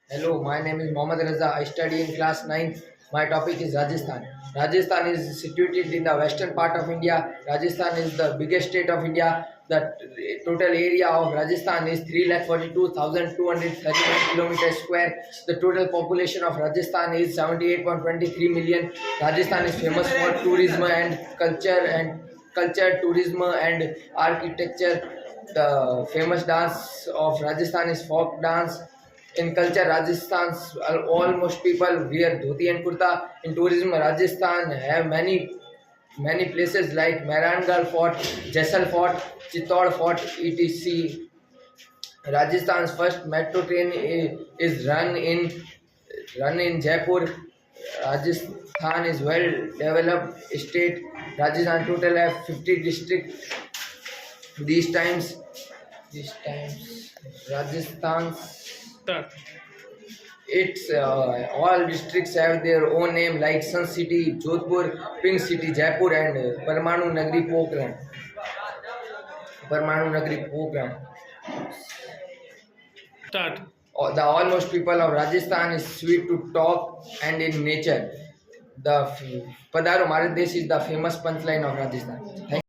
Hello, my name is Mohammad Raza. I study in class 9th. My topic is Rajasthan. Rajasthan is situated in the western part of India. Rajasthan is the biggest state of India. The total area of Rajasthan is 3,42,231 kilometers square. The total population of Rajasthan is 78.23 million. Rajasthan is famous for tourism, tourism and architecture. The famous dance of Rajasthan is folk dance. In culture, Rajasthan's almost people wear dhoti and kurta. In tourism, Rajasthan have many places like Mehrangarh Fort, Jaisal Fort, Chittor Fort, etc. Rajasthan's first metro train is run in Jaipur. Rajasthan is well developed state. Rajasthan total have 50 districts. These times, Rajasthan's Start. It's all districts have their own name like Sun City, Jodhpur, Pink City, Jaipur, and Parmanu Nagri Pokhran. Parmanu Nagri Pokhran. Start. The almost people of Rajasthan is sweet to talk and in nature. The Padaro Marat Desh is the famous punchline of Rajasthan. Thank